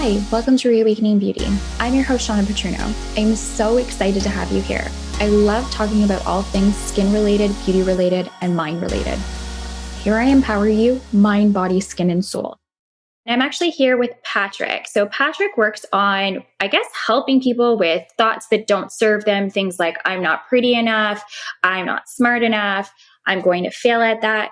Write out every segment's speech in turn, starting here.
Hi, welcome to Reawakening Beauty. I'm your host, Shawna Patruno. I'm so excited to have you here. I love talking about all things skin-related, beauty-related, and mind-related. Here I empower you, mind, body, skin, and soul. I'm actually here with Patrick. So Patrick works on, helping people with thoughts that don't serve them. Things like, I'm not pretty enough, I'm not smart enough, I'm going to fail at that.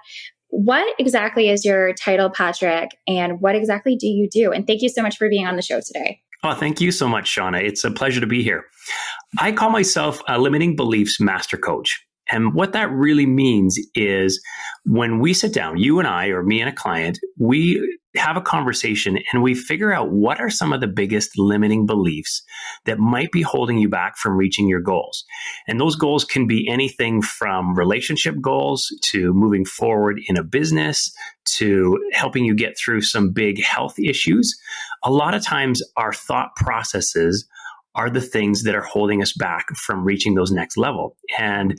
What exactly is your title, Patrick, and what exactly do you do? And thank you so much for being on the show today. Oh, thank you so much, Shawna. It's a pleasure to be here. I call myself a limiting beliefs master coach. And what that really means is when we sit down, you and I, or me and a client, we have a conversation and we figure out what are some of the biggest limiting beliefs that might be holding you back from reaching your goals. And those goals can be anything from relationship goals to moving forward in a business to helping you get through some big health issues. A lot of times our thought processes are the things that are holding us back from reaching those next level. And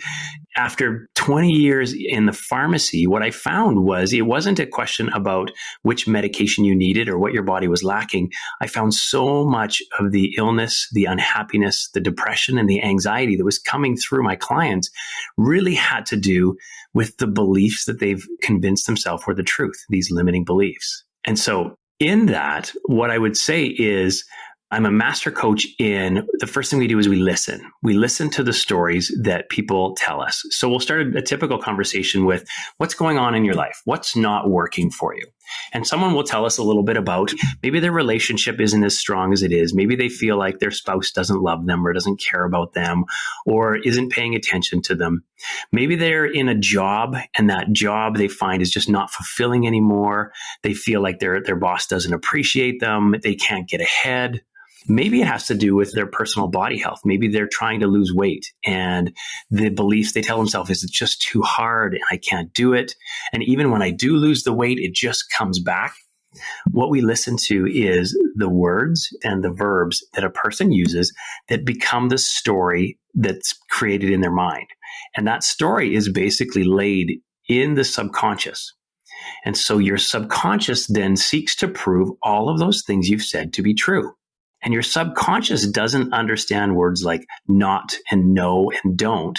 after 20 years in the pharmacy, what I found was it wasn't a question about which medication you needed or what your body was lacking. I found so much of the illness, the unhappiness, the depression, and the anxiety that was coming through my clients really had to do with the beliefs that they've convinced themselves were the truth, these limiting beliefs. And so in that, what I would say is, I'm a master coach in the first thing we do is we listen. We listen to the stories that people tell us. So we'll start a typical conversation with what's going on in your life? What's not working for you? And someone will tell us a little bit about maybe their relationship isn't as strong as it is. Maybe they feel like their spouse doesn't love them or doesn't care about them or isn't paying attention to them. Maybe they're in a job and that job they find is just not fulfilling anymore. They feel like their boss doesn't appreciate them. They can't get ahead. Maybe it has to do with their personal body health. Maybe they're trying to lose weight and the beliefs they tell themselves is it's just too hard and I can't do it. And even when I do lose the weight, it just comes back. What we listen to is the words and the verbs that a person uses that become the story that's created in their mind. And that story is basically laid in the subconscious. And so your subconscious then seeks to prove all of those things you've said to be true. And your subconscious doesn't understand words like not and no and don't.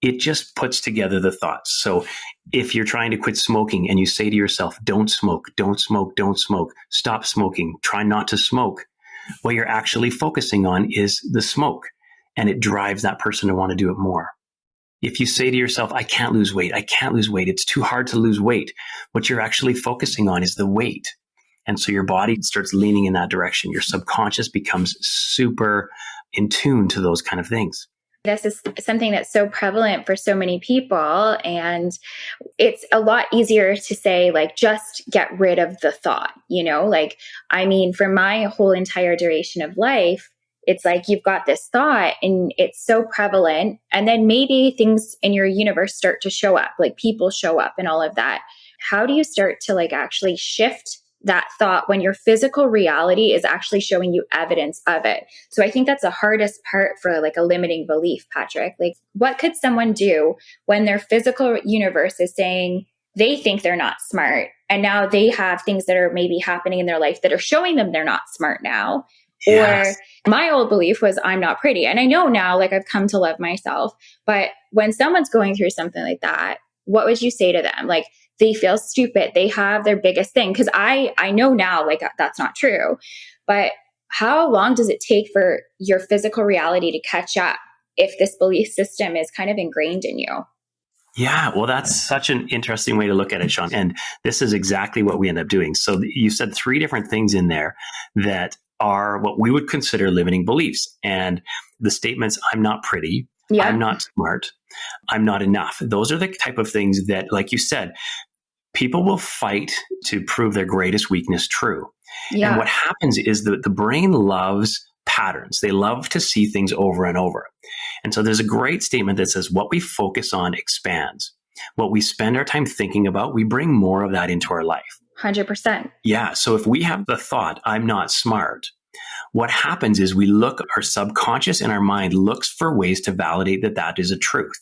It just puts together the thoughts. So if you're trying to quit smoking and you say to yourself, don't smoke, don't smoke, don't smoke, stop smoking, try not to smoke, what you're actually focusing on is the smoke. And it drives that person to want to do it more. If you say to yourself, I can't lose weight, it's too hard to lose weight, what you're actually focusing on is the weight. And so your body starts leaning in that direction. Your subconscious becomes super in tune to those kind of things. This is something that's so prevalent for so many people. And it's a lot easier to say, just get rid of the thought, for my whole entire duration of life, it's like you've got this thought and it's so prevalent. And then maybe things in your universe start to show up, like people show up and all of that. How do you start to actually shift that thought when your physical reality is actually showing you evidence of it? So I think that's the hardest part for a limiting belief, Patrick. What could someone do when their physical universe is saying they think they're not smart and now they have things that are maybe happening in their life that are showing them they're not smart now? Yes. Or my old belief was I'm not pretty. And I know now, I've come to love myself. But when someone's going through something like that, what would you say to them? They feel stupid. They have their biggest thing. Because I know now, that's not true. But how long does it take for your physical reality to catch up if this belief system is kind of ingrained in you? Yeah, well, that's such an interesting way to look at it, Sean. And this is exactly what we end up doing. So you said three different things in there that are what we would consider limiting beliefs. And the statements, I'm not pretty, yeah. I'm not smart, I'm not enough. Those are the type of things that, like you said, people will fight to prove their greatest weakness true. Yeah. And what happens is that the brain loves patterns. They love to see things over and over. And so there's a great statement that says, what we focus on expands. What we spend our time thinking about, we bring more of that into our life. 100%. Yeah. So if we have the thought, I'm not smart, what happens is our subconscious in our mind looks for ways to validate that that is a truth.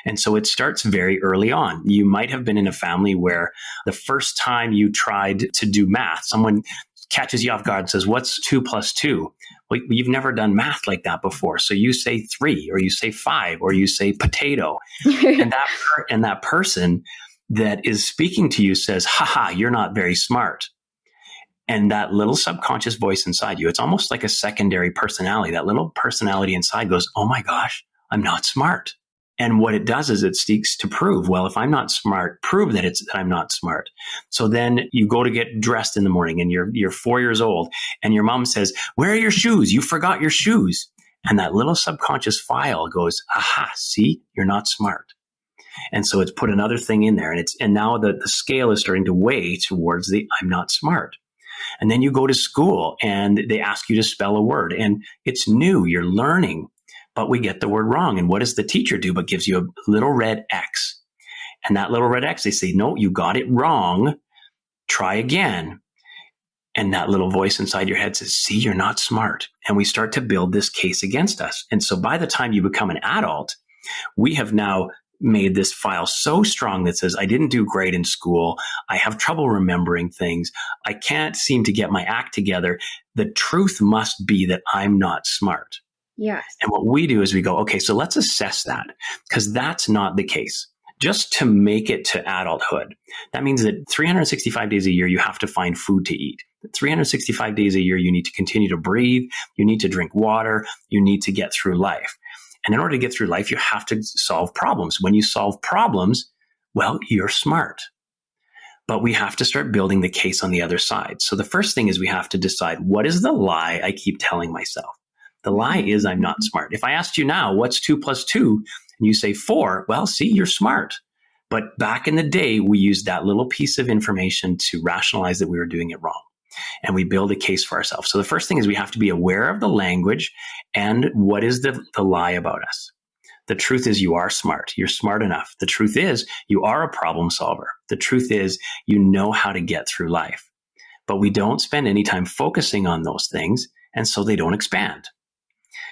And so it starts very early on. You might have been in a family where the first time you tried to do math, someone catches you off guard and says, what's 2 plus 2? Well, you've never done math like that before. So you say 3, or you say 5, or you say potato. and that person that is speaking to you says, haha, you're not very smart. And that little subconscious voice inside you, it's almost like a secondary personality. That little personality inside goes, oh my gosh, I'm not smart. And what it does is it seeks to prove, well, if I'm not smart, prove that I'm not smart. So then you go to get dressed in the morning and you're 4 years old and your mom says, where are your shoes? You forgot your shoes. And that little subconscious file goes, aha, see, you're not smart. And so it's put another thing in there, and now the scale is starting to weigh towards the I'm not smart. And then you go to school and they ask you to spell a word, and it's new, you're learning, but we get the word wrong. And what does the teacher do but gives you a little red X? And that little red X, they say, no, you got it wrong. Try again. And that little voice inside your head says, see, you're not smart. And we start to build this case against us. And so by the time you become an adult, we have now made this file so strong that says, I didn't do great in school. I have trouble remembering things. I can't seem to get my act together. The truth must be that I'm not smart. Yes. And what we do is we go, okay, so let's assess that, because that's not the case. Just to make it to adulthood, that means that 365 days a year, you have to find food to eat. 365 days a year, you need to continue to breathe. You need to drink water. You need to get through life. And in order to get through life, you have to solve problems. When you solve problems, well, you're smart. But we have to start building the case on the other side. So the first thing is we have to decide, what is the lie I keep telling myself? The lie is I'm not smart. If I asked you now, what's 2 plus 2? And you say 4, well, see, you're smart. But back in the day, we used that little piece of information to rationalize that we were doing it wrong. And we build a case for ourselves. So the first thing is we have to be aware of the language and what is the lie about us. The truth is you are smart. You're smart enough. The truth is you are a problem solver. The truth is you know how to get through life. But we don't spend any time focusing on those things, and so they don't expand.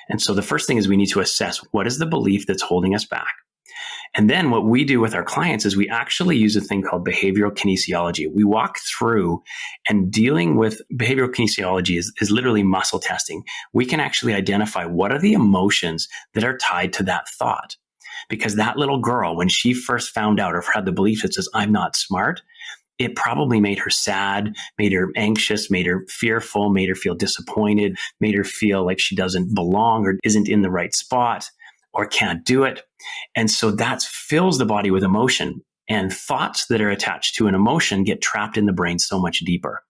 And so the first thing is we need to assess what is the belief that's holding us back. And then what we do with our clients is we actually use a thing called behavioral kinesiology. We walk through, and dealing with behavioral kinesiology is literally muscle testing. We can actually identify what are the emotions that are tied to that thought. Because that little girl, when she first found out or had the belief that says, I'm not smart, it probably made her sad, made her anxious, made her fearful, made her feel disappointed, made her feel like she doesn't belong or isn't in the right spot or can't do it. And so that fills the body with emotion, and thoughts that are attached to an emotion get trapped in the brain so much deeper.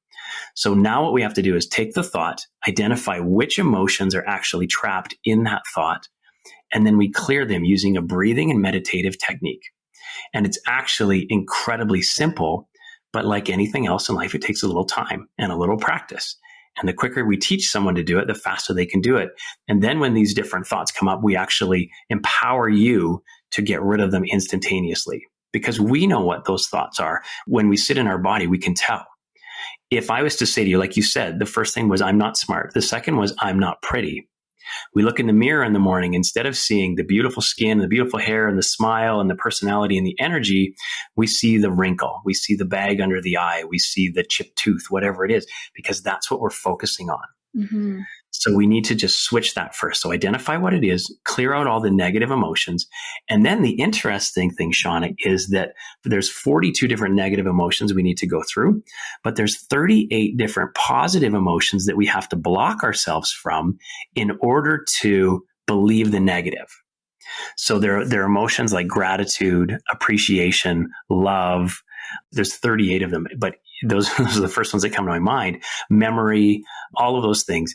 So now what we have to do is take the thought, identify which emotions are actually trapped in that thought, and then we clear them using a breathing and meditative technique. And it's actually incredibly simple, but like anything else in life, it takes a little time and a little practice. And the quicker we teach someone to do it, the faster they can do it. And then when these different thoughts come up, we actually empower you to get rid of them instantaneously, because we know what those thoughts are. When we sit in our body, we can tell. If I was to say to you, like you said, the first thing was, I'm not smart. The second was, I'm not pretty. We look in the mirror in the morning, instead of seeing the beautiful skin, the beautiful hair, and the smile, and the personality, and the energy, we see the wrinkle. We see the bag under the eye. We see the chipped tooth, whatever it is, because that's what we're focusing on. Mm-hmm. So we need to just switch that first. So identify what it is, clear out all the negative emotions. And then the interesting thing, Shawna, is that there's 42 different negative emotions we need to go through, but there's 38 different positive emotions that we have to block ourselves from in order to believe the negative. So there are emotions like gratitude, appreciation, love. There's 38 of them, but those are the first ones that come to my mind. Memory, all of those things.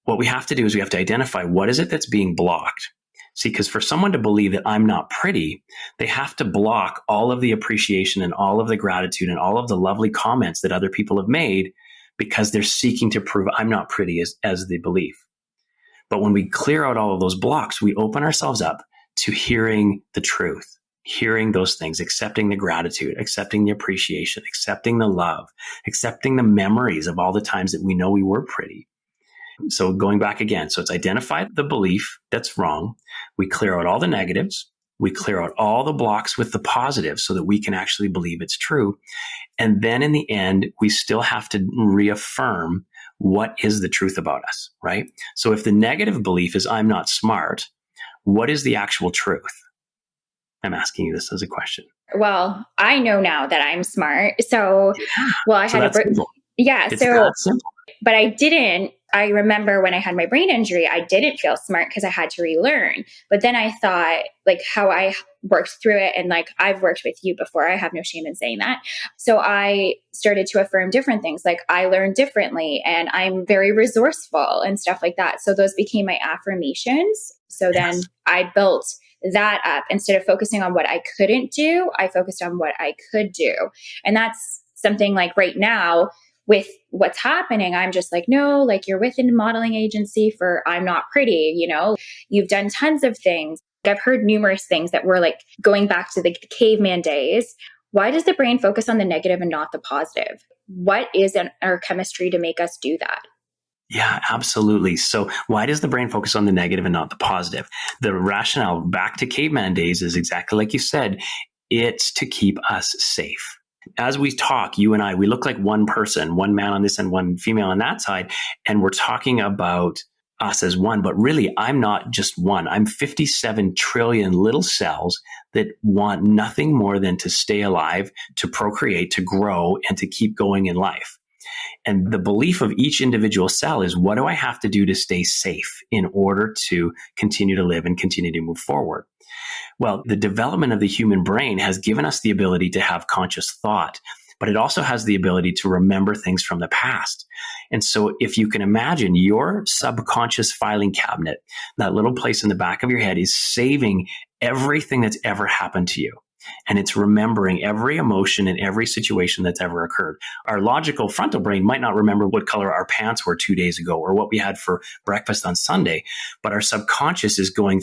What we have to do is we have to identify what is it that's being blocked. See, because for someone to believe that I'm not pretty, they have to block all of the appreciation and all of the gratitude and all of the lovely comments that other people have made, because they're seeking to prove I'm not pretty as the belief. But when we clear out all of those blocks, we open ourselves up to hearing the truth, hearing those things, accepting the gratitude, accepting the appreciation, accepting the love, accepting the memories of all the times that we know we were pretty. So going back again, so it's identify the belief that's wrong. We clear out all the negatives. We clear out all the blocks with the positives so that we can actually believe it's true. And then in the end, we still have to reaffirm what is the truth about us, right? So if the negative belief is I'm not smart, what is the actual truth? I'm asking you this as a question. Well, I know now that I'm smart. So, well, I So had that's simple. yeah. It's that So, simple. but I remember when I had my brain injury, I didn't feel smart because I had to relearn. But then I thought, like, how I worked through it. And like, I've worked with you before. I have no shame in saying that. So I started to affirm different things. Like, I learned differently and I'm very resourceful and stuff like that. So those became my affirmations. So then I built that up. Instead of focusing on what I couldn't do, I focused on what I could do. And that's something like right now, with what's happening, I'm just like, no, like, you're with a modeling agency for I'm not pretty, you've done tons of things. I've heard numerous things that were like going back to the caveman days. Why does the brain focus on the negative and not the positive? What is in our chemistry to make us do that? Yeah, absolutely. So why does the brain focus on the negative and not the positive? The rationale back to caveman days is exactly like you said. It's to keep us safe. As we talk, you and I, we look like one person, one man on this and one female on that side. And we're talking about us as one, but really I'm not just one. I'm 57 trillion little cells that want nothing more than to stay alive, to procreate, to grow, and to keep going in life. And the belief of each individual cell is, what do I have to do to stay safe in order to continue to live and continue to move forward? Well, the development of the human brain has given us the ability to have conscious thought, but it also has the ability to remember things from the past. And so if you can imagine, your subconscious filing cabinet, that little place in the back of your head, is saving everything that's ever happened to you. And it's remembering every emotion and every situation that's ever occurred. Our logical frontal brain might not remember what color our pants were 2 days ago or what we had for breakfast on Sunday, but our subconscious is going,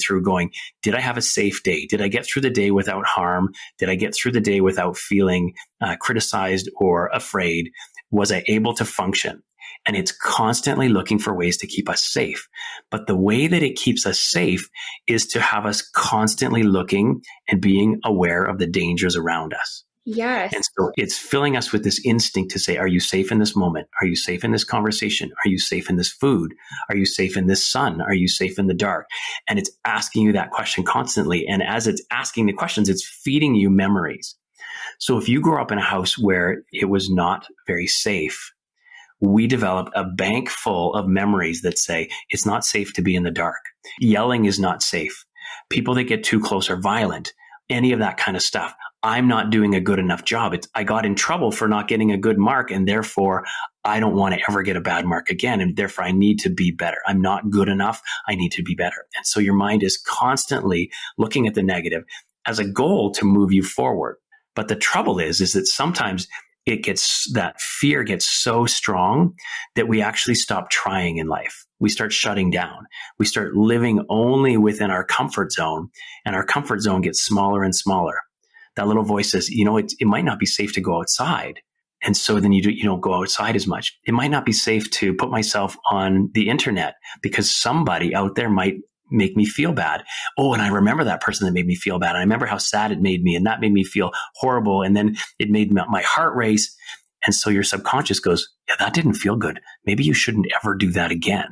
did I have a safe day? Did I get through the day without harm? Did I get through the day without feeling criticized or afraid? Was I able to function? And it's constantly looking for ways to keep us safe. But the way that it keeps us safe is to have us constantly looking and being aware of the dangers around us. Yes. And so it's filling us with this instinct to say, are you safe in this moment? Are you safe in this conversation? Are you safe in this food? Are you safe in this sun? Are you safe in the dark? And it's asking you that question constantly. And as it's asking the questions, it's feeding you memories. So if you grow up in a house where it was not very safe, we develop a bank full of memories that say it's not safe to be in the dark. Yelling is not safe. People that get too close are violent. Any of that kind of stuff. I'm not doing a good enough job. I got in trouble for not getting a good mark, and therefore I don't want to ever get a bad mark again. And therefore I need to be better. I'm not good enough. I need to be better. And so your mind is constantly looking at the negative as a goal to move you forward. But the trouble is that sometimes that fear gets so strong that we actually stop trying in life. We start shutting down. We start living only within our comfort zone, and our comfort zone gets smaller and smaller. That little voice says, it might not be safe to go outside. And so then you don't go outside as much. It might not be safe to put myself on the internet because somebody out there might make me feel bad. Oh, and I remember that person that made me feel bad. I remember how sad it made me, and that made me feel horrible. And then it made my heart race. And so your subconscious goes, yeah, that didn't feel good. Maybe you shouldn't ever do that again.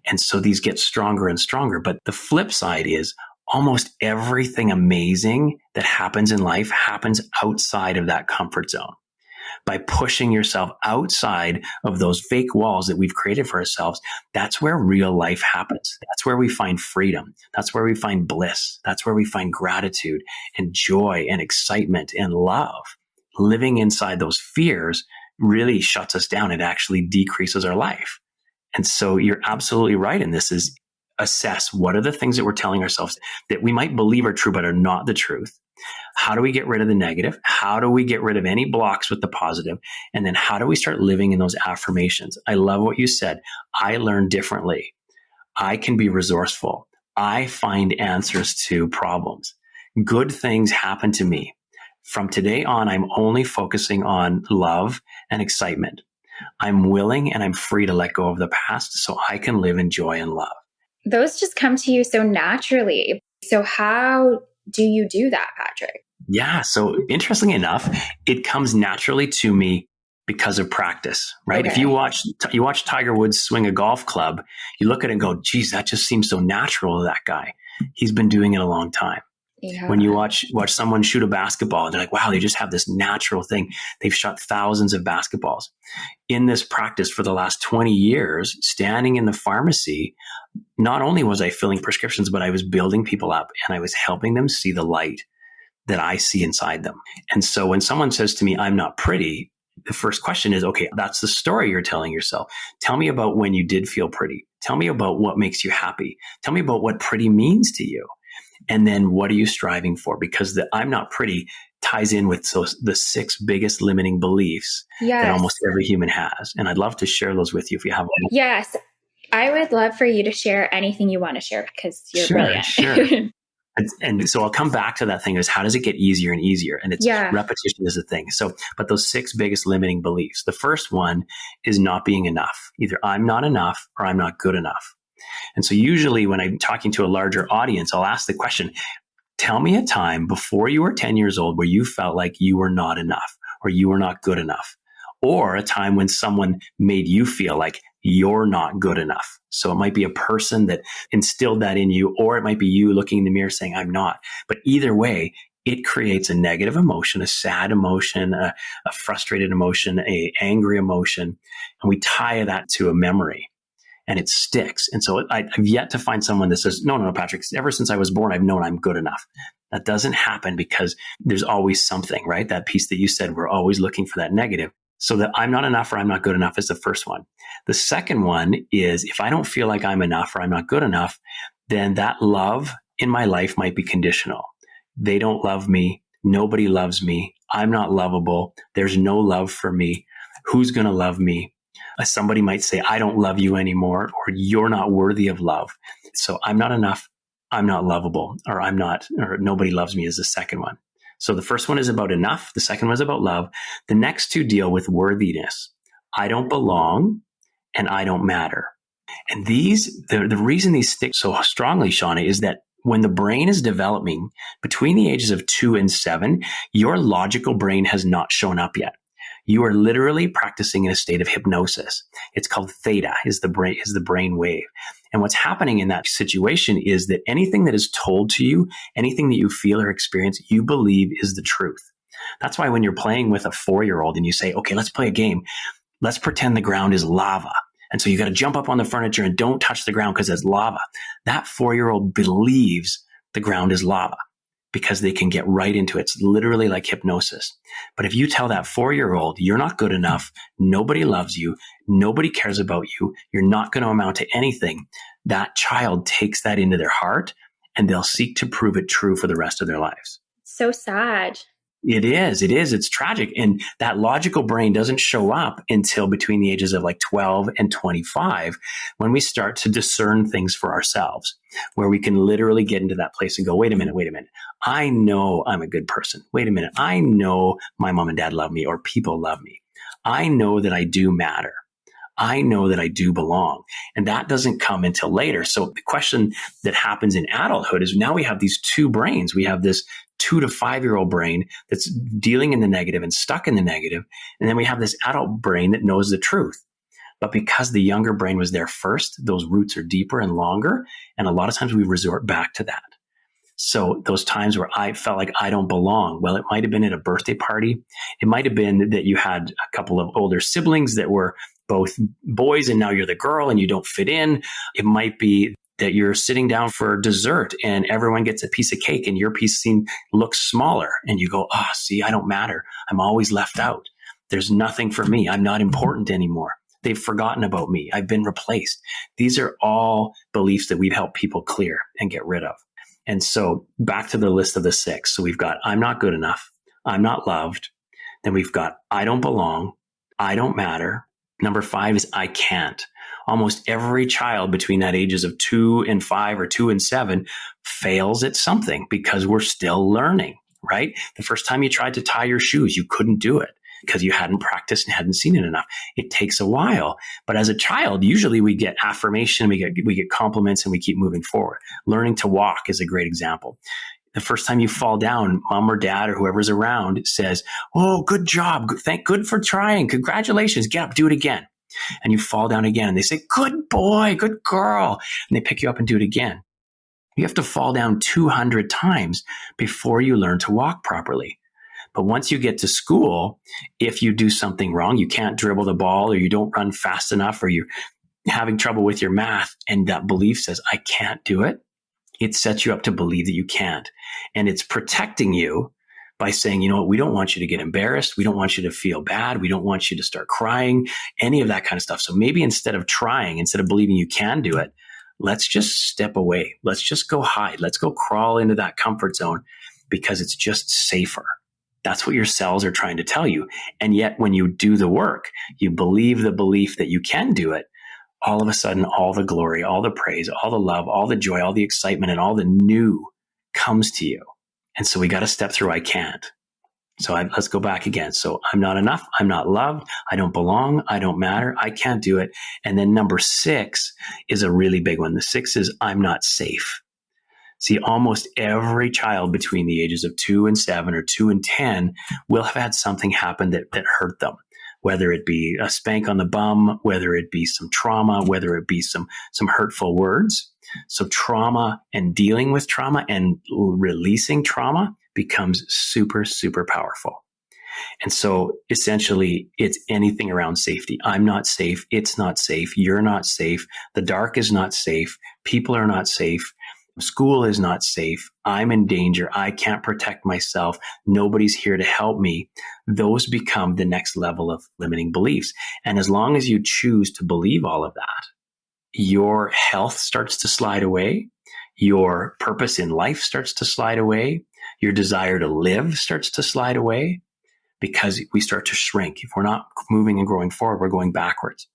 And so these get stronger and stronger. But the flip side is almost everything amazing that happens in life happens outside of that comfort zone. By pushing yourself outside of those fake walls that we've created for ourselves, that's where real life happens. That's where we find freedom. That's where we find bliss. That's where we find gratitude and joy and excitement and love. Living inside those fears really shuts us down. It actually decreases our life. And so you're absolutely right in this is assess what are the things that we're telling ourselves that we might believe are true but are not the truth. How do we get rid of the negative? How do we get rid of any blocks with the positive? And then how do we start living in those affirmations? I love what you said. I learn differently. I can be resourceful. I find answers to problems. Good things happen to me. From today on, I'm only focusing on love and excitement. I'm willing and I'm free to let go of the past so I can live in joy and love. Those just come to you so naturally. So how do you do that, Patrick? Yeah. So interestingly enough, it comes naturally to me because of practice, right? Okay. If you watch Tiger Woods swing a golf club, you look at it and go, geez, that just seems so natural to that guy. He's been doing it a long time. Yeah. When you watch someone shoot a basketball, they're like, wow, they just have this natural thing. They've shot thousands of basketballs. In this practice for the last 20 years, standing in the pharmacy, not only was I filling prescriptions, but I was building people up and I was helping them see the light that I see inside them. And so when someone says to me, I'm not pretty, the first question is, okay, that's the story you're telling yourself. Tell me about when you did feel pretty. Tell me about what makes you happy. Tell me about what pretty means to you. And then what are you striving for? Because the I'm not pretty ties in with the 6 biggest limiting beliefs that almost every human has. And I'd love to share those with you if you have one. Yes. I would love for you to share anything you want to share because you're brilliant. Sure. And so I'll come back to that thing is how does it get easier and easier? And it's repetition is the thing. So, but those 6 biggest limiting beliefs, the first one is not being enough. Either I'm not enough or I'm not good enough. And so usually when I'm talking to a larger audience, I'll ask the question, tell me a time before you were 10 years old where you felt like you were not enough or you were not good enough, or a time when someone made you feel like you're not good enough. So it might be a person that instilled that in you, or it might be you looking in the mirror saying, I'm not. But either way, it creates a negative emotion, a sad emotion, a frustrated emotion, a angry emotion. And we tie that to a memory. And it sticks. And so I've yet to find someone that says, no, Patrick, ever since I was born, I've known I'm good enough. That doesn't happen because there's always something, right? That piece that you said, we're always looking for that negative. So that I'm not enough or I'm not good enough is the first one. The second one is if I don't feel like I'm enough or I'm not good enough, then that love in my life might be conditional. They don't love me. Nobody loves me. I'm not lovable. There's no love for me. Who's going to love me? Somebody might say, I don't love you anymore, or you're not worthy of love. So I'm not enough. I'm not lovable, or nobody loves me is the second one. So the first one is about enough. The second one is about love. The next 2 deal with worthiness. I don't belong and I don't matter. And the reason these stick so strongly, Shawna, is that when the brain is developing between the ages of 2 and 7, your logical brain has not shown up yet. You are literally practicing in a state of hypnosis. It's called theta, is the brain wave. And what's happening in that situation is that anything that is told to you, anything that you feel or experience, you believe is the truth. That's why when you're playing with a 4-year-old and you say, okay, let's play a game. Let's pretend the ground is lava. And so you got to jump up on the furniture and don't touch the ground because it's lava. That 4-year-old believes the ground is lava, because they can get right into it. It's literally like hypnosis. But if you tell that 4-year-old, you're not good enough, nobody loves you, nobody cares about you, you're not going to amount to anything, that child takes that into their heart and they'll seek to prove it true for the rest of their lives. So sad. It is. It's tragic. And that logical brain doesn't show up until between the ages of like 12 and 25, when we start to discern things for ourselves, where we can literally get into that place and go, wait a minute. I know I'm a good person. Wait a minute. I know my mom and dad love me, or people love me. I know that I do matter. I know that I do belong. And that doesn't come until later. So the question that happens in adulthood is now we have these 2 brains. We have this 2 to 5-year-old brain that's dealing in the negative and stuck in the negative. And then we have this adult brain that knows the truth. But because the younger brain was there first, those roots are deeper and longer. And a lot of times we resort back to that. So those times where I felt like I don't belong, well, it might have been at a birthday party. It might have been that you had a couple of older siblings that were both boys and now you're the girl and you don't fit in. It might be that you're sitting down for dessert and everyone gets a piece of cake and your piece looks smaller and you go, see, I don't matter. I'm always left out. There's nothing for me. I'm not important anymore. They've forgotten about me. I've been replaced. These are all beliefs that we've helped people clear and get rid of. And so back to the list of the 6. So we've got, I'm not good enough. I'm not loved. Then we've got, I don't belong. I don't matter. Number 5 is I can't. Almost every child between that ages of 2 and 5 or 2 and 7 fails at something because we're still learning, right? The first time you tried to tie your shoes, you couldn't do it because you hadn't practiced and hadn't seen it enough. It takes a while. But as a child, usually we get affirmation, we get compliments, and we keep moving forward. Learning to walk is a great example. The first time you fall down, mom or dad or whoever's around says, "Oh, good job. Good for trying. Congratulations. Get up, do it again." And you fall down again. And they say, "Good boy, good girl." And they pick you up and do it again. You have to fall down 200 times before you learn to walk properly. But once you get to school, if you do something wrong, you can't dribble the ball, or you don't run fast enough, or you're having trouble with your math, and that belief says, "I can't do it," it sets you up to believe that you can't. And it's protecting you by saying, you know what, we don't want you to get embarrassed. We don't want you to feel bad. We don't want you to start crying, any of that kind of stuff. So maybe instead of believing you can do it, let's just step away. Let's just go hide. Let's go crawl into that comfort zone because it's just safer. That's what your cells are trying to tell you. And yet when you do the work, you believe the belief that you can do it, all of a sudden, all the glory, all the praise, all the love, all the joy, all the excitement, and all the new comes to you. And so we got to step through, "I can't." So let's go back again. So I'm not enough. I'm not loved. I don't belong. I don't matter. I can't do it. And then number 6 is a really big one. The 6 is I'm not safe. See, almost every child between the ages of 2 and 7 or 2 and 10 will have had something happen that hurt them, whether it be a spank on the bum, whether it be some trauma, whether it be some hurtful words. So trauma and dealing with trauma and releasing trauma becomes super, super powerful. And so essentially it's anything around safety. I'm not safe. It's not safe. You're not safe. The dark is not safe. People are not safe. School is not safe. I'm in danger. I can't protect myself. Nobody's here to help me. Those become the next level of limiting beliefs. And as long as you choose to believe all of that, your health starts to slide away. Your purpose in life starts to slide away. Your desire to live starts to slide away because we start to shrink. If we're not moving and growing forward, we're going backwards.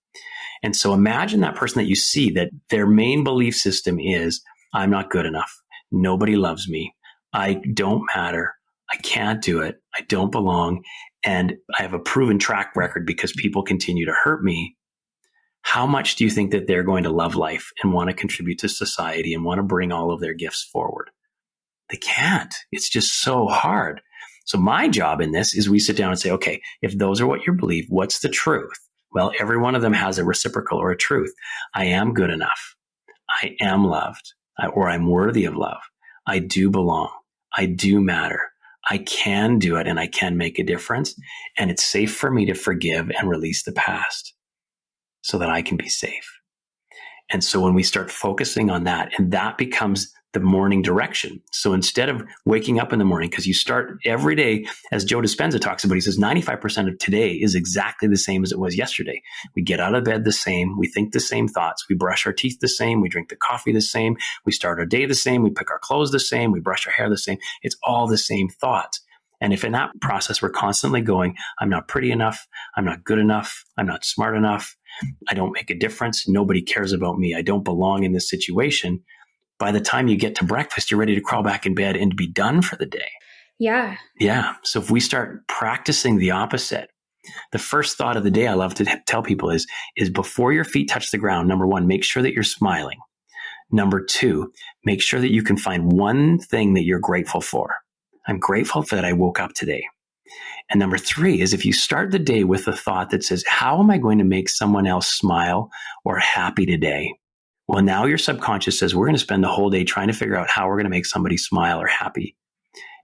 And so imagine that person that you see that their main belief system is, I'm not good enough. Nobody loves me. I don't matter. I can't do it. I don't belong. And I have a proven track record because people continue to hurt me. How much do you think that they're going to love life and want to contribute to society and want to bring all of their gifts forward? They can't. It's just so hard. So my job in this is we sit down and say, okay, if those are what you believe, what's the truth? Well, every one of them has a reciprocal or a truth. I am good enough. I am loved. Or I'm worthy of love. I do belong. I do matter. I can do it and I can make a difference. And it's safe for me to forgive and release the past so that I can be safe. And so when we start focusing on that, and that becomes the morning direction. So instead of waking up in the morning, because you start every day, as Joe Dispenza talks about, he says 95% of today is exactly the same as it was yesterday. We get out of bed the same. We think the same thoughts. We brush our teeth the same. We drink the coffee the same. We start our day the same. We pick our clothes the same. We brush our hair the same. It's all the same thoughts. And if in that process, we're constantly going, I'm not pretty enough. I'm not good enough. I'm not smart enough. I don't make a difference. Nobody cares about me. I don't belong in this situation. By the time you get to breakfast, you're ready to crawl back in bed and be done for the day. Yeah. Yeah. So if we start practicing the opposite, the first thought of the day I love to tell people is before your feet touch the ground, number 1, make sure that you're smiling. Number 2, make sure that you can find one thing that you're grateful for. I'm grateful that I woke up today. And number 3 is if you start the day with a thought that says, how am I going to make someone else smile or happy today? Well, now your subconscious says, we're going to spend the whole day trying to figure out how we're going to make somebody smile or happy.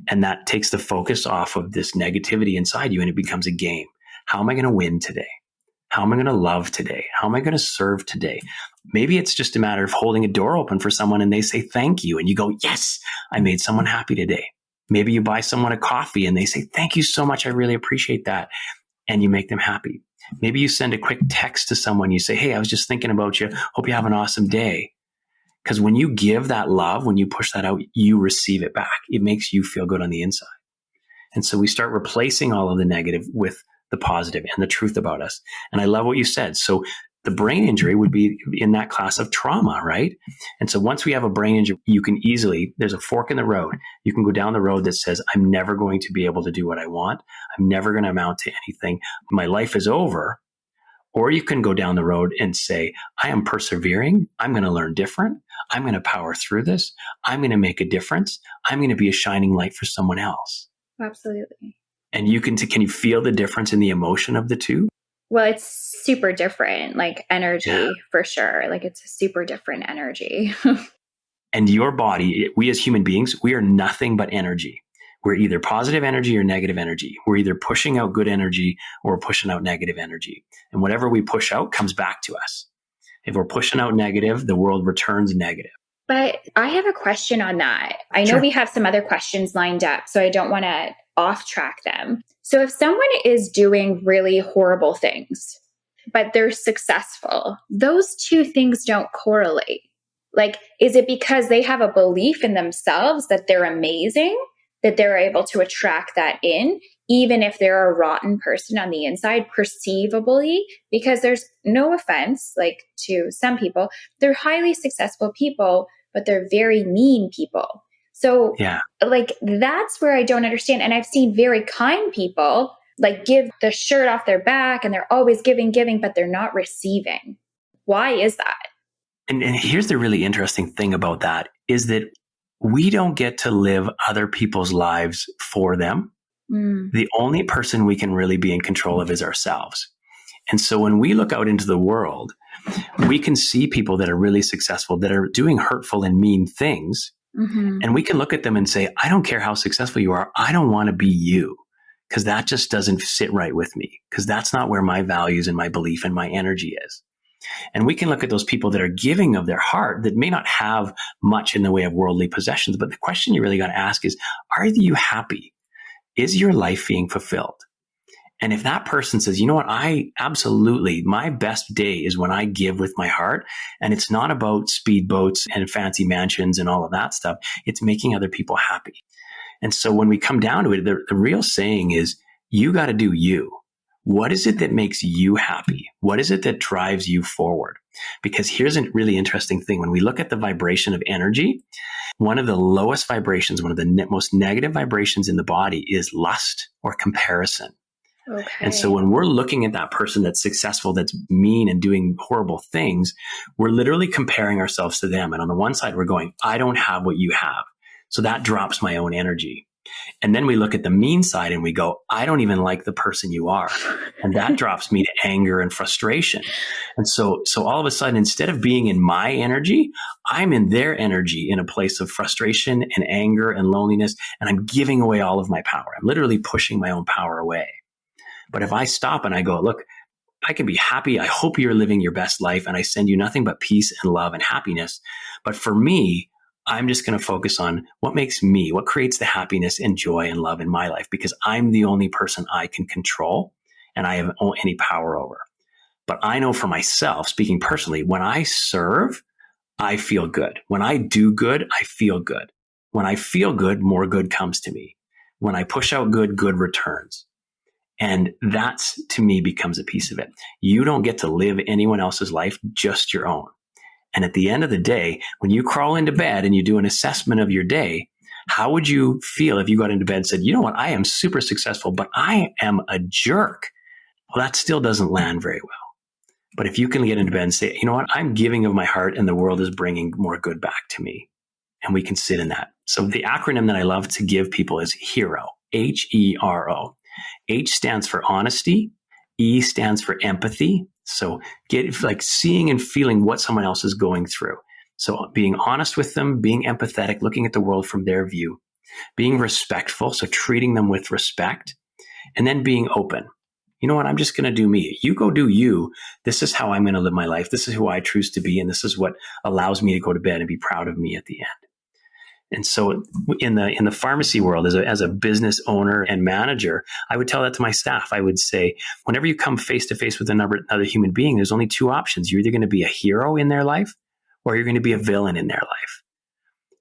And that takes the focus off of this negativity inside you and it becomes a game. How am I going to win today? How am I going to love today? How am I going to serve today? Maybe it's just a matter of holding a door open for someone and they say thank you. And you go, yes, I made someone happy today. Maybe you buy someone a coffee and they say, thank you so much. I really appreciate that. And you make them happy. Maybe you send a quick text to someone. You say, hey, I was just thinking about you. Hope you have an awesome day. Because when you give that love, when you push that out, you receive it back. It makes you feel good on the inside. And so we start replacing all of the negative with the positive and the truth about us. And I love what you said. So the brain injury would be in that class of trauma, right? And so once we have a brain injury, you can easily, there's a fork in the road. You can go down the road that says, I'm never going to be able to do what I want. I'm never going to amount to anything. My life is over. Or you can go down the road and say, I am persevering. I'm going to learn different. I'm going to power through this. I'm going to make a difference. I'm going to be a shining light for someone else. Absolutely. And can you feel the difference in the emotion of the two? Well, it's super different, like energy, Yeah. for sure. Like it's a super different energy. And your body, we as human beings, we are nothing but energy. We're either positive energy or negative energy. We're either pushing out good energy or pushing out negative energy. And whatever we push out comes back to us. If we're pushing out negative, the world returns negative. But I have a question on that. I know Sure. we have some other questions lined up, so I don't want to off track them. So if someone is doing really horrible things, but they're successful, those two things don't correlate. Like, is it because they have a belief in themselves that they're amazing, that they're able to attract that in, even if they're a rotten person on the inside, perceivably? Because there's no offense, like to some people, they're highly successful people, but they're very mean people. So Yeah. like, that's where I don't understand. And I've seen very kind people like give the shirt off their back and they're always giving, but they're not receiving. Why is that? And here's the really interesting thing about that is that we don't get to live other people's lives for them. The only person we can really be in control of is ourselves. And so when we look out into the world, we can see people that are really successful, that are doing hurtful and mean things. Mm-hmm. And we can look at them and say, I don't care how successful you are. I don't want to be you, because that just doesn't sit right with me, because that's not where my values and my belief and my energy is. And we can look at those people that are giving of their heart that may not have much in the way of worldly possessions. But the question you really got to ask is, are you happy? Is your life being fulfilled? And if that person says, you know what, my best day is when I give with my heart. And it's not about speedboats and fancy mansions and all of that stuff. It's making other people happy. And so when we come down to it, the real saying is, you got to do you. What is it that makes you happy? What is it that drives you forward? Because here's a really interesting thing. When we look at the vibration of energy, one of the lowest vibrations, one of the most negative vibrations in the body is lust or comparison. Okay. And so when we're looking at that person that's successful, that's mean and doing horrible things, we're literally comparing ourselves to them. And on the one side, we're going, I don't have what you have. So that drops my own energy. And then we look at the mean side and we go, I don't even like the person you are. And that drops me to anger and frustration. And so all of a sudden, instead of being in my energy, I'm in their energy in a place of frustration and anger and loneliness. And I'm giving away all of my power. I'm literally pushing my own power away. But if I stop and I go, look, I can be happy. I hope you're living your best life. And I send you nothing but peace and love and happiness. But for me, I'm just going to focus on what makes me, what creates the happiness and joy and love in my life, because I'm the only person I can control and I have any power over. But I know for myself, speaking personally, when I serve, I feel good. When I do good, I feel good. When I feel good, more good comes to me. When I push out good, good returns. And that's, to me, becomes a piece of it. You don't get to live anyone else's life, just your own. And at the end of the day, when you crawl into bed and you do an assessment of your day, how would you feel if you got into bed and said, you know what, I am super successful, but I am a jerk? Well, that still doesn't land very well. But if you can get into bed and say, you know what, I'm giving of my heart and the world is bringing more good back to me. And we can sit in that. So the acronym that I love to give people is HERO, HERO. H stands for honesty. E stands for empathy. So get like seeing and feeling what someone else is going through. So being honest with them, being empathetic, looking at the world from their view, being respectful. So treating them with respect, and then being open. You know what? I'm just going to do me. You go do you. This is how I'm going to live my life. This is who I choose to be. And this is what allows me to go to bed and be proud of me at the end. And so in the pharmacy world, as a business owner and manager, I would tell that to my staff. I would say, whenever you come face to face with another human being, there's only two options. You're either going to be a hero in their life or you're going to be a villain in their life.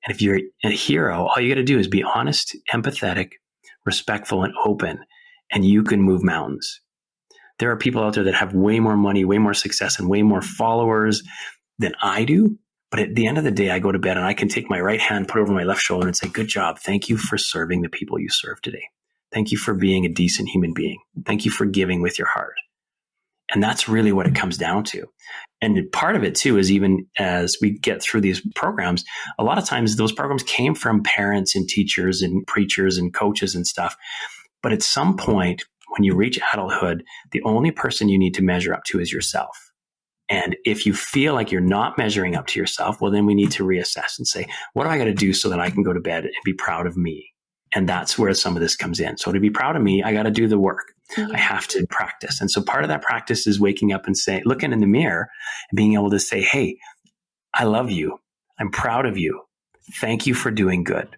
And if you're a hero, all you got to do is be honest, empathetic, respectful, and open, and you can move mountains. There are people out there that have way more money, way more success, and way more followers than I do. But at the end of the day, I go to bed and I can take my right hand, put it over my left shoulder and say, good job. Thank you for serving the people you serve today. Thank you for being a decent human being. Thank you for giving with your heart. And that's really what it comes down to. And part of it too is, even as we get through these programs, a lot of times those programs came from parents and teachers and preachers and coaches and stuff. But at some point, when you reach adulthood, the only person you need to measure up to is yourself. And if you feel like you're not measuring up to yourself, well, then we need to reassess and say, what do I got to do so that I can go to bed and be proud of me? And that's where some of this comes in. So to be proud of me, I got to do the work. Yeah. I have to practice. And so part of that practice is waking up and saying, looking in the mirror and being able to say, hey, I love you. I'm proud of you. Thank you for doing good.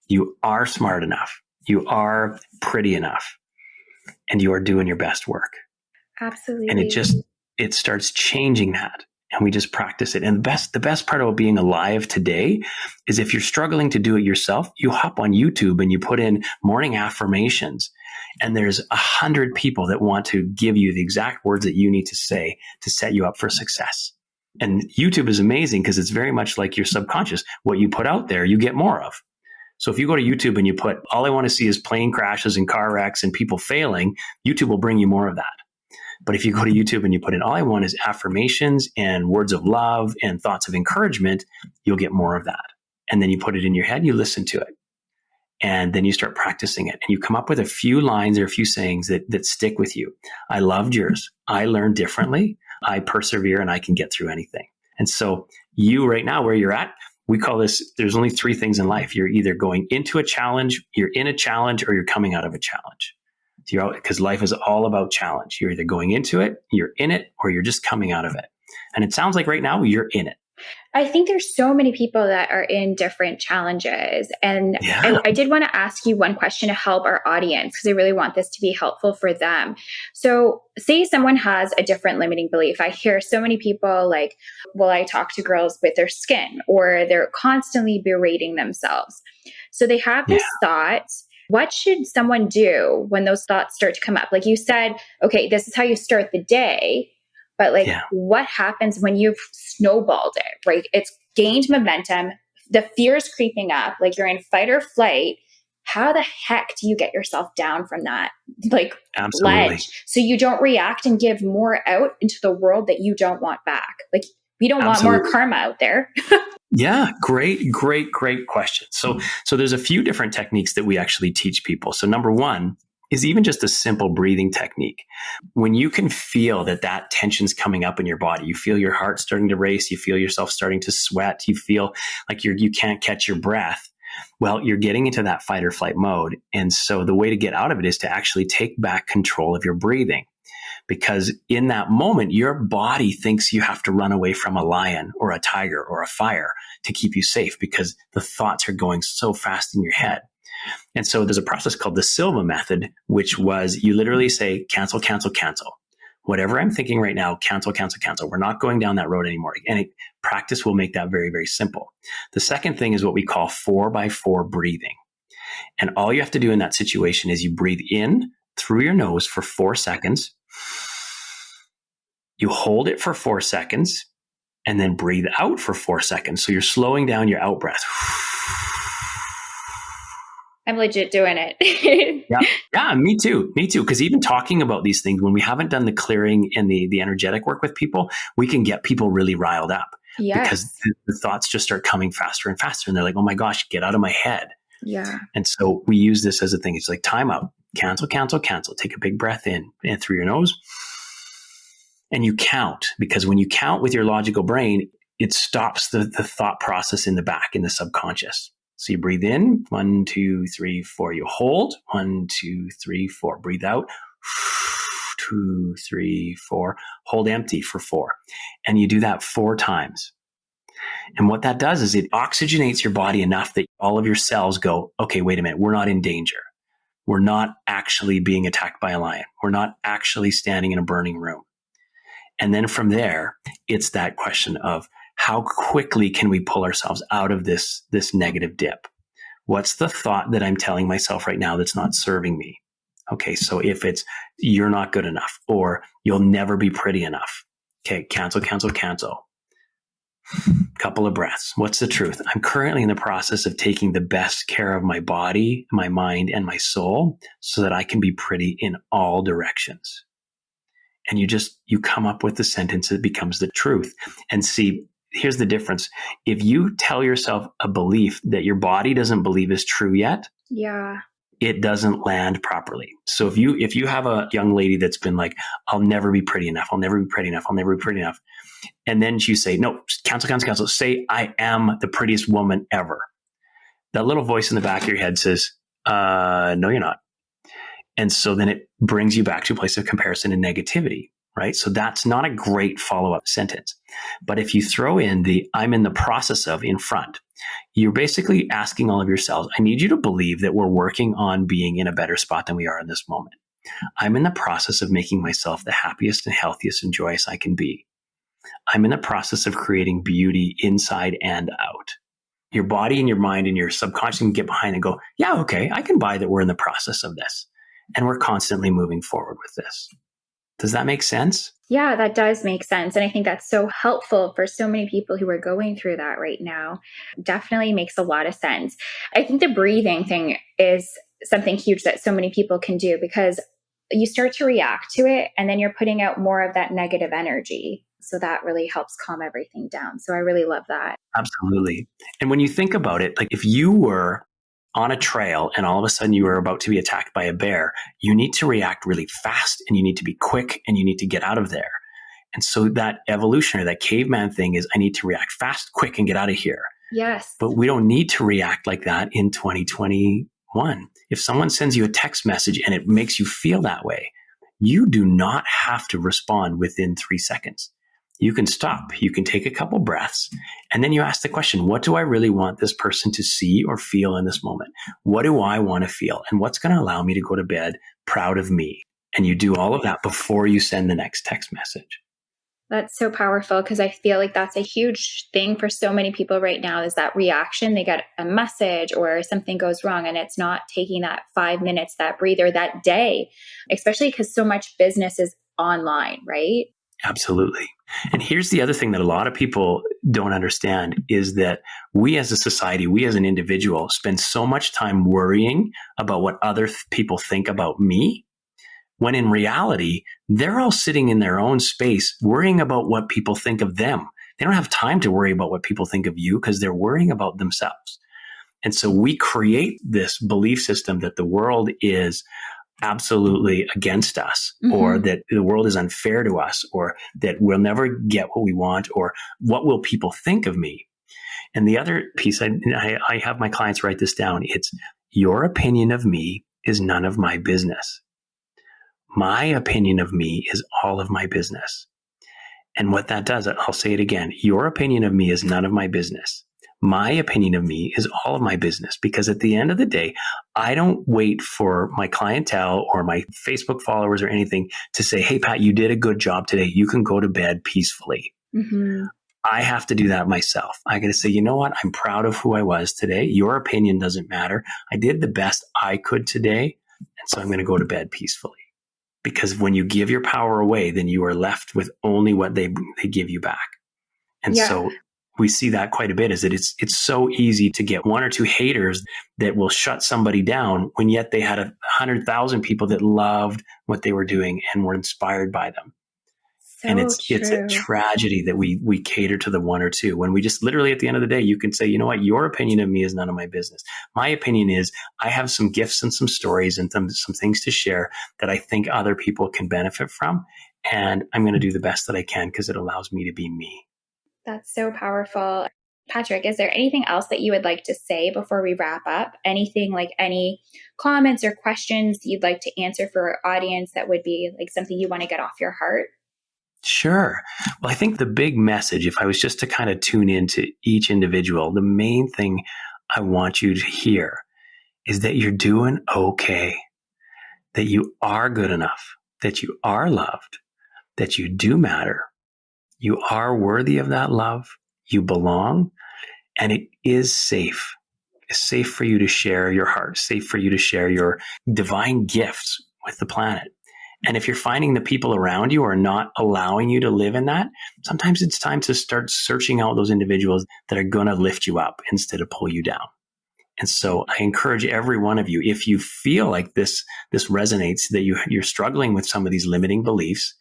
You are smart enough. You are pretty enough. And you are doing your best work. Absolutely. And it starts changing that. And we just practice it. And the best part about being alive today is, if you're struggling to do it yourself, you hop on YouTube and you put in morning affirmations. And there's 100 people that want to give you the exact words that you need to say to set you up for success. And YouTube is amazing because it's very much like your subconscious. What you put out there, you get more of. So if you go to YouTube and you put, all I want to see is plane crashes and car wrecks and people failing, YouTube will bring you more of that. But if you go to YouTube and you put in, all I want is affirmations and words of love and thoughts of encouragement, you'll get more of that. And then you put it in your head, you listen to it. And then you start practicing it. And you come up with a few lines or a few sayings that stick with you. I loved yours. I learned differently. I persevere and I can get through anything. And so you right now, where you're at, we call this, there's only 3 things in life. You're either going into a challenge, you're in a challenge, or you're coming out of a challenge. Because life is all about challenge. You're either going into it, you're in it, or you're just coming out of it. And it sounds like right now you're in it. I think there's so many people that are in different challenges. And yeah. I did want to ask you one question to help our audience, because I really want this to be helpful for them. So say someone has a different limiting belief. I hear so many people like, well, I talk to girls with their skin, or they're constantly berating themselves. So they have this thought. What should someone do when those thoughts start to come up? Like you said, okay, this is how you start the day. But what happens when you've snowballed it, right? It's gained momentum. The fear is creeping up. Like you're in fight or flight. How the heck do you get yourself down from that ledge so you don't react and give more out into the world that you don't want back? Like we don't want more karma out there. Yeah, great question. So there's a few different techniques that we actually teach people. So number one is even just a simple breathing technique. When you can feel that tension's coming up in your body, you feel your heart starting to race, you feel yourself starting to sweat, you feel like you can't catch your breath. Well, you're getting into that fight or flight mode. And so the way to get out of it is to actually take back control of your breathing. Because in that moment, your body thinks you have to run away from a lion or a tiger or a fire to keep you safe, because the thoughts are going so fast in your head. And so there's a process called the Silva method, which was you literally say, cancel, cancel, cancel. Whatever I'm thinking right now, cancel, cancel, cancel. We're not going down that road anymore. And practice will make that very, very simple. The second thing is what we call 4x4 breathing. And all you have to do in that situation is you breathe in through your nose for 4 seconds. You hold it for 4 seconds and then breathe out for 4 seconds. So you're slowing down your out breath. I'm legit doing it. Yeah, me too. Because even talking about these things, when we haven't done the clearing and the energetic work with people, we can get people really riled up. Yes. Because the thoughts just start coming faster and faster. And they're like, oh my gosh, get out of my head. Yeah. And so we use this as a thing. It's like time out, cancel, cancel, cancel. Take a big breath in and through your nose. And you count, because when you count with your logical brain, it stops the thought process in the back, in the subconscious. So you breathe in, 1, 2, 3, 4. You hold, 1, 2, 3, 4. Breathe out, 2, 3, 4. Hold empty for 4. And you do that 4 times. And what that does is it oxygenates your body enough that all of your cells go, okay, wait a minute, we're not in danger. We're not actually being attacked by a lion. We're not actually standing in a burning room. And then from there, it's that question of how quickly can we pull ourselves out of this negative dip? What's the thought that I'm telling myself right now that's not serving me? Okay, so if it's you're not good enough or you'll never be pretty enough. Okay, cancel, cancel, cancel. Couple of breaths. What's the truth? I'm currently in the process of taking the best care of my body, my mind, and my soul so that I can be pretty in all directions. and you come up with the sentence that becomes the truth. And see, here's the difference. If you tell yourself a belief that your body doesn't believe is true yet, Yeah. it doesn't land properly. So if you have a young lady that's been like, I'll never be pretty enough, I'll never be pretty enough, I'll never be pretty enough. And then you say, no, cancel. Say, I am the prettiest woman ever. That little voice in the back of your head says, no, you're not. And so then it brings you back to a place of comparison and negativity, right? So that's not a great follow-up sentence. But if you throw in the I'm in the process of in front, you're basically asking all of your cells, I need you to believe that we're working on being in a better spot than we are in this moment. I'm in the process of making myself the happiest and healthiest and joyous I can be. I'm in the process of creating beauty inside and out. Your body and your mind and your subconscious can get behind and go, yeah, okay, I can buy that we're in the process of this. And we're constantly moving forward with this. Does that make sense? Yeah, that does make sense. And I think that's so helpful for so many people who are going through that right now. Definitely makes a lot of sense. I think the breathing thing is something huge that so many people can do, because you start to react to it and then you're putting out more of that negative energy. So that really helps calm everything down. So I really love that. Absolutely. And when you think about it, like if you were on a trail and all of a sudden you were about to be attacked by a bear, you need to react really fast and you need to be quick and you need to get out of there. And so that evolutionary, that caveman thing is, I need to react fast, quick, and get out of here. Yes. But we don't need to react like that in 2021. If someone sends you a text message and it makes you feel that way, you do not have to respond within 3 seconds. You can stop, you can take a couple breaths, and then you ask the question, what do I really want this person to see or feel in this moment? What do I want to feel? And what's going to allow me to go to bed proud of me? And you do all of that before you send the next text message. That's so powerful, because I feel like that's a huge thing for so many people right now, is that reaction. They get a message or something goes wrong and it's not taking that 5 minutes, that breather, that day, especially because so much business is online, right? Absolutely. And here's the other thing that a lot of people don't understand is that we as a society, we as an individual spend so much time worrying about what other people think about me, when in reality, they're all sitting in their own space worrying about what people think of them. They don't have time to worry about what people think of you because they're worrying about themselves. And so we create this belief system that the world is absolutely against us, or that the world is unfair to us, or that we'll never get what we want, or what will people think of me? And the other piece, I have my clients write this down. It's, your opinion of me is none of my business. My opinion of me is all of my business. And what that does, I'll say it again. Your opinion of me is none of my business. My opinion of me is all of my business, because at the end of the day, I don't wait for my clientele or my Facebook followers or anything to say, hey, Pat, you did a good job today. You can go to bed peacefully. I have to do that myself. I got to say, you know what? I'm proud of who I was today. Your opinion doesn't matter. I did the best I could today. And so I'm going to go to bed peacefully. Because when you give your power away, then you are left with only what they give you back. And so we see that quite a bit, is that it's so easy to get one or two haters that will shut somebody down, when yet they had 100,000 people that loved what they were doing and were inspired by them. So and it's a tragedy that we cater to the one or two, when we just literally at the end of the day, you can say, you know what, your opinion of me is none of my business. My opinion is I have some gifts and some stories and some things to share that I think other people can benefit from. And I'm going to do the best that I can because it allows me to be me. That's so powerful. Patrick, is there anything else that you would like to say before we wrap up? Anything, like any comments or questions you'd like to answer for our audience that would be like something you want to get off your heart? Sure. Well, I think the big message, if I was just to kind of tune into each individual, the main thing I want you to hear is that you're doing okay, that you are good enough, that you are loved, that you do matter. You are worthy of that love. You belong, and it is safe. It's safe for you to share your heart, safe for you to share your divine gifts with the planet. And if you're finding the people around you are not allowing you to live in that, sometimes it's time to start searching out those individuals that are going to lift you up instead of pull you down. And so I encourage every one of you, if you feel like this resonates, that you're struggling with some of these limiting beliefs,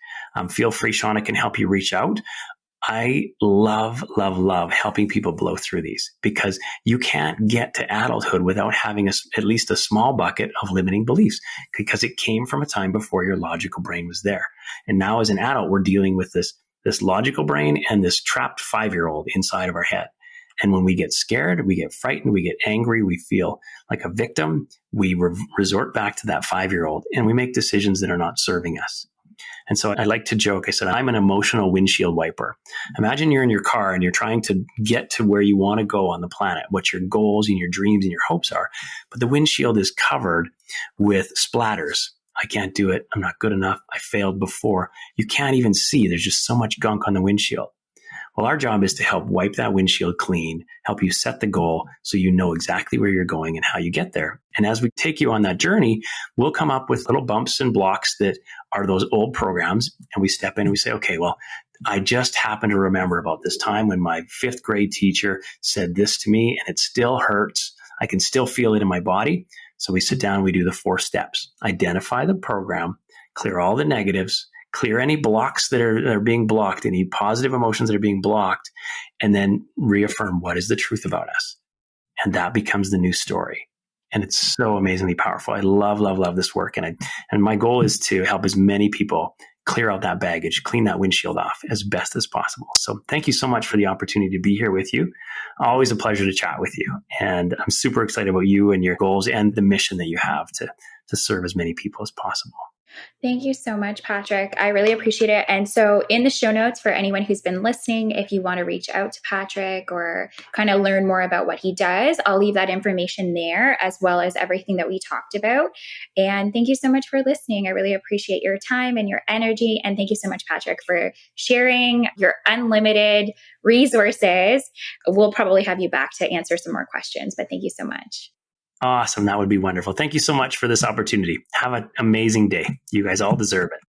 feel free. Shawna can help you reach out. I love, love, love helping people blow through these, because you can't get to adulthood without having at least a small bucket of limiting beliefs, because it came from a time before your logical brain was there. And now as an adult, we're dealing with this logical brain and this trapped 5-year-old inside of our head. And when we get scared, we get frightened, we get angry, we feel like a victim, we resort back to that 5-year-old and we make decisions that are not serving us. And so I like to joke. I said, I'm an emotional windshield wiper. Imagine you're in your car and you're trying to get to where you want to go on the planet, what your goals and your dreams and your hopes are. But the windshield is covered with splatters. I can't do it. I'm not good enough. I failed before. You can't even see. There's just so much gunk on the windshield. Well, our job is to help wipe that windshield clean, help you set the goal so you know exactly where you're going and how you get there. And as we take you on that journey, we'll come up with little bumps and blocks that are those old programs. And we step in and we say, okay, well, I just happen to remember about this time when my 5th grade teacher said this to me and it still hurts. I can still feel it in my body. So we sit down and we do the 4 steps. Identify the program, clear all the negatives, clear any blocks that are being blocked, any positive emotions that are being blocked, and then reaffirm what is the truth about us. And that becomes the new story. And it's so amazingly powerful. I love, love, love this work. And my goal is to help as many people clear out that baggage, clean that windshield off as best as possible. So thank you so much for the opportunity to be here with you. Always a pleasure to chat with you. And I'm super excited about you and your goals and the mission that you have to serve as many people as possible. Thank you so much, Patrick. I really appreciate it. And so in the show notes for anyone who's been listening, if you want to reach out to Patrick or kind of learn more about what he does, I'll leave that information there, as well as everything that we talked about. And thank you so much for listening. I really appreciate your time and your energy. And thank you so much, Patrick, for sharing your unlimited resources. We'll probably have you back to answer some more questions, but thank you so much. Awesome. That would be wonderful. Thank you so much for this opportunity. Have an amazing day. You guys all deserve it.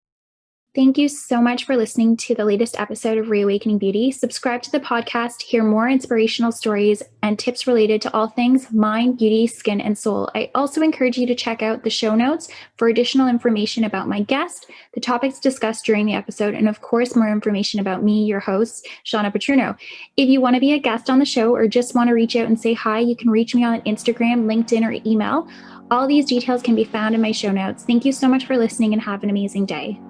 Thank you so much for listening to the latest episode of Reawakening Beauty. Subscribe to the podcast, hear more inspirational stories and tips related to all things mind, beauty, skin, and soul. I also encourage you to check out the show notes for additional information about my guest, the topics discussed during the episode, and of course, more information about me, your host, Shawna Patruno. If you want to be a guest on the show or just want to reach out and say hi, you can reach me on Instagram, LinkedIn, or email. All these details can be found in my show notes. Thank you so much for listening and have an amazing day.